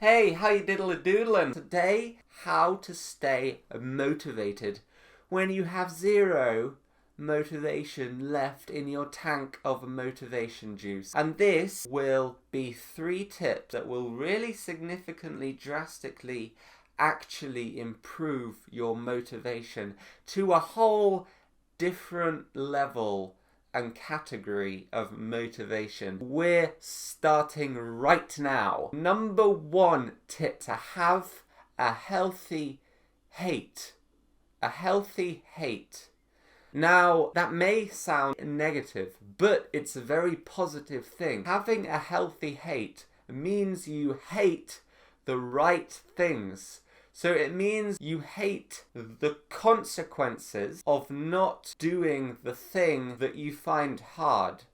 Hey, how you diddle-a-doodlin'? Today, how to stay motivated when you have zero motivation left in your tank of motivation juice. And this will be 3 tips that will really significantly, drastically actually improve your motivation to a whole different level and category of motivation. We're starting right now. Number 1 tip: to have a healthy hate. A healthy hate. Now, that may sound negative, but it's a very positive thing. Having a healthy hate means you hate the right things. So it means you hate the consequences of not doing the thing that you find hard.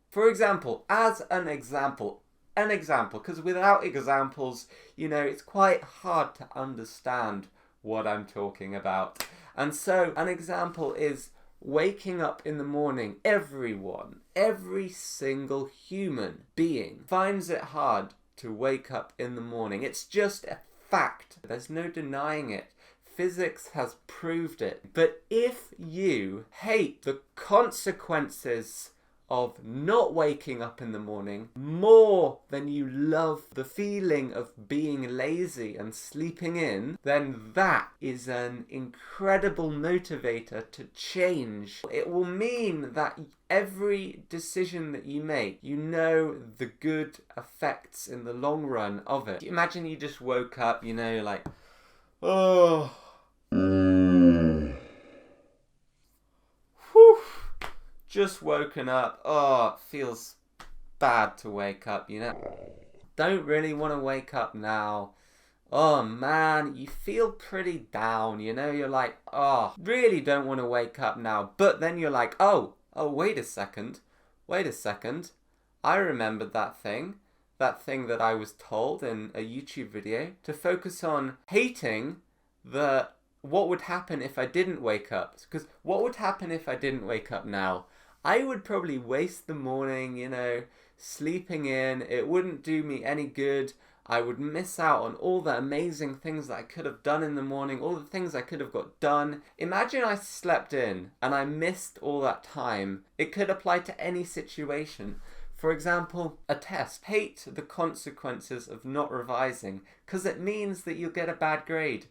For example, as an example, because without examples, it's quite hard to understand what I'm talking about. And so an example is waking up in the morning. Every single human being finds it hard to wake up in the morning. It's just a fact. There's no denying it. Physics has proved it. But if you hate the consequences of not waking up in the morning more than you love the feeling of being lazy and sleeping in, then that is an incredible motivator to change. It will mean that every decision that you make, you know the good effects in the long run of it. Imagine you just woke up, like, oh. Whew. Just woken up. Oh, it feels bad to wake up, Don't really want to wake up now. Oh man, you feel pretty down, You're like, oh, really don't want to wake up now. But then you're like, oh, wait a second. I remembered that thing that I was told in a YouTube video to focus on hating what would happen if I didn't wake up. Because what would happen if I didn't wake up now? I would probably waste the morning, sleeping in. It wouldn't do me any good. I would miss out on all the amazing things that I could have done in the morning, all the things I could have got done. Imagine I slept in and I missed all that time. It could apply to any situation. For example, a test. Hate the consequences of not revising because it means that you'll get a bad grade.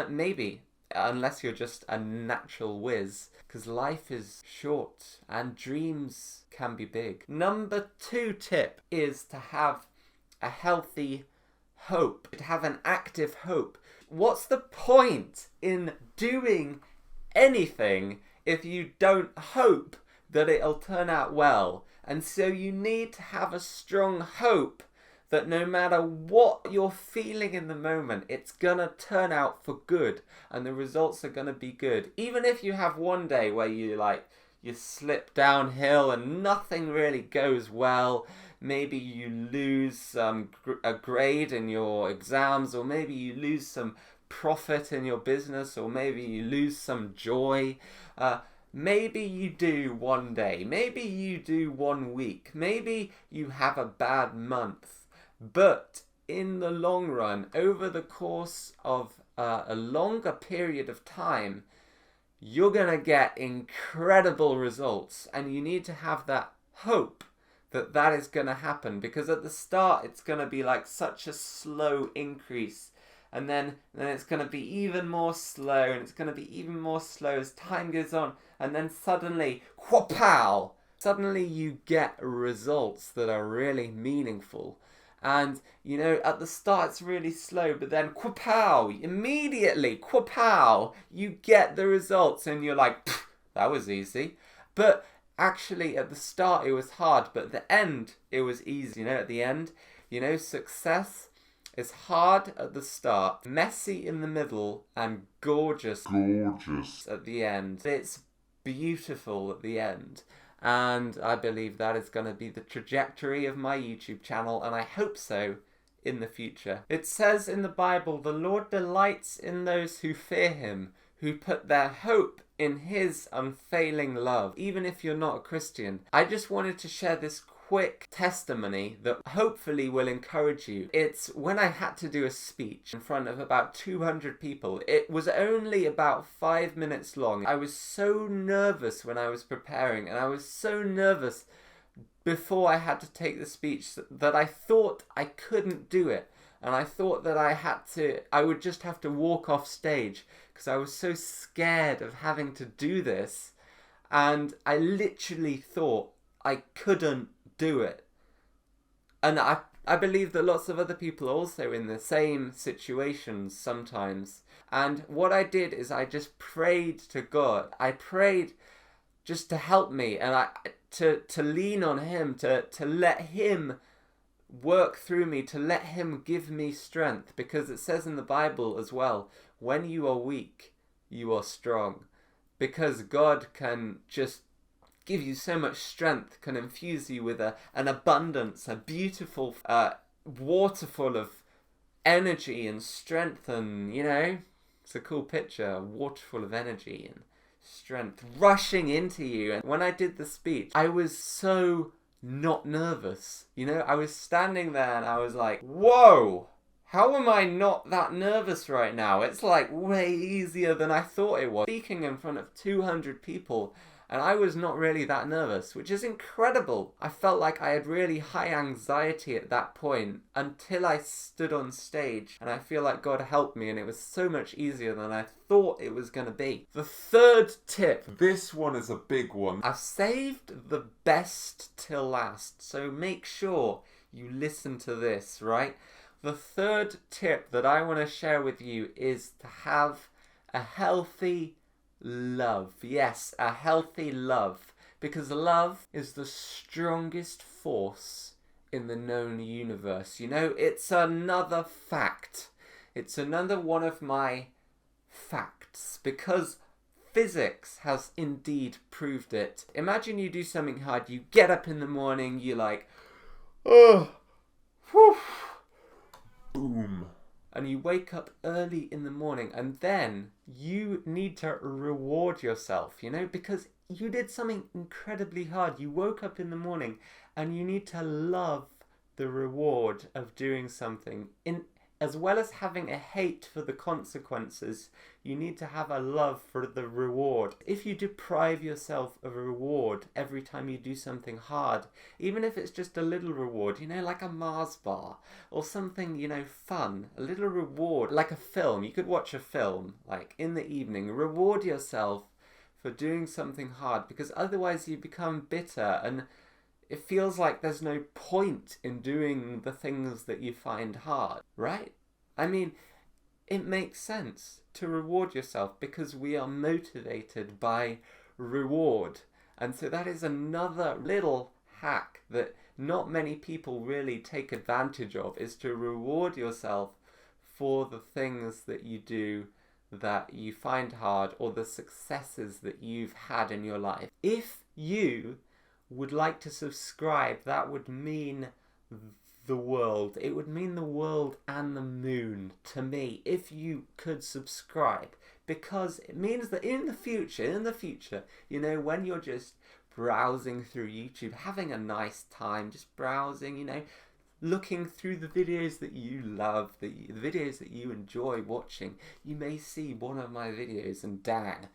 Maybe. Unless you're just a natural whiz, because life is short and dreams can be big. Number 2 tip is to have a healthy hope, to have an active hope. What's the point in doing anything if you don't hope that it'll turn out well? And so you need to have a strong hope that no matter what you're feeling in the moment, it's gonna turn out for good and the results are gonna be good. Even if you have one day where you slip downhill and nothing really goes well, maybe you lose a grade in your exams, or maybe you lose some profit in your business, or maybe you lose some joy. Maybe you do one day, maybe you do 1 week, maybe you have a bad month. But in the long run, over the course of a longer period of time, you're going to get incredible results. And you need to have that hope that is going to happen. Because at the start, it's going to be like such a slow increase. And then it's going to be even more slow. And it's going to be even more slow as time goes on. And then suddenly, whoop-pow! Suddenly you get results that are really meaningful. And, at the start it's really slow, but then immediately, you get the results and you're like, that was easy. But actually at the start it was hard, but at the end it was easy. At the end, success is hard at the start, messy in the middle, and gorgeous at the end. It's beautiful at the end. And I believe that is going to be the trajectory of my YouTube channel, and I hope so in the future. It says in the Bible, the Lord delights in those who fear him, who put their hope in his unfailing love, even if you're not a Christian. I just wanted to share this quick testimony that hopefully will encourage you. It's when I had to do a speech in front of about 200 people. It was only about 5 minutes long. I was so nervous when I was preparing, and I was so nervous before I had to take the speech that I thought I couldn't do it. And I thought that I would just have to walk off stage because I was so scared of having to do this. And I literally thought I couldn't do it. And I believe that lots of other people are also in the same situations sometimes. And what I did is I just prayed to God. I prayed just to help me, and to lean on Him, to let Him work through me, to let Him give me strength, because it says in the Bible as well, when you are weak, you are strong, because God can just give you so much strength, can infuse you with an abundance, a beautiful waterfall of energy and strength, and it's a cool picture, a waterfall of energy and strength rushing into you. And when I did the speech, I was so not nervous. I was standing there and I was like, whoa, how am I not that nervous right now? It's like way easier than I thought it was. Speaking in front of 200 people, and I was not really that nervous, which is incredible. I felt like I had really high anxiety at that point until I stood on stage, and I feel like God helped me, and it was so much easier than I thought it was going to be. The third tip. This one is a big one. I've saved the best till last, so make sure you listen to this, right? The third tip that I want to share with you is to have a healthy love. Yes, a healthy love. Because love is the strongest force in the known universe. It's another fact. It's another one of my facts. Because physics has indeed proved it. Imagine you do something hard. You get up in the morning. You're like, oh, whew, boom. And you wake up early in the morning, and then you need to reward yourself, because you did something incredibly hard. You woke up in the morning and you need to love the reward of doing something. As well as having a hate for the consequences, you need to have a love for the reward. If you deprive yourself of a reward every time you do something hard, even if it's just a little reward, like a Mars bar or something, fun, a little reward, like a film. You could watch a film, like in the evening. Reward yourself for doing something hard, because otherwise you become bitter and it feels like there's no point in doing the things that you find hard, right? I mean, it makes sense to reward yourself because we are motivated by reward. And so that is another little hack that not many people really take advantage of, is to reward yourself for the things that you do that you find hard, or the successes that you've had in your life. If you would like to subscribe, that would mean the world. It would mean the world and the moon to me if you could subscribe, because it means that in the future, when you're just browsing through YouTube, having a nice time, just browsing, looking through the videos that you love, the videos that you enjoy watching, you may see one of my videos and Dan.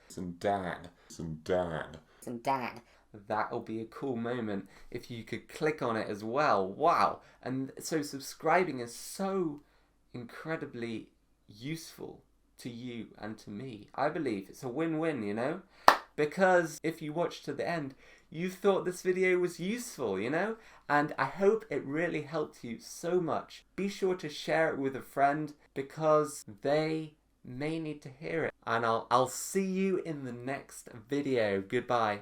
That'll be a cool moment if you could click on it as well. Wow. And so subscribing is so incredibly useful to you and to me. I believe it's a win-win, because if you watch to the end, you thought this video was useful, and I hope it really helped you so much. Be sure to share it with a friend, because they may need to hear it. And I'll see you in the next video. Goodbye.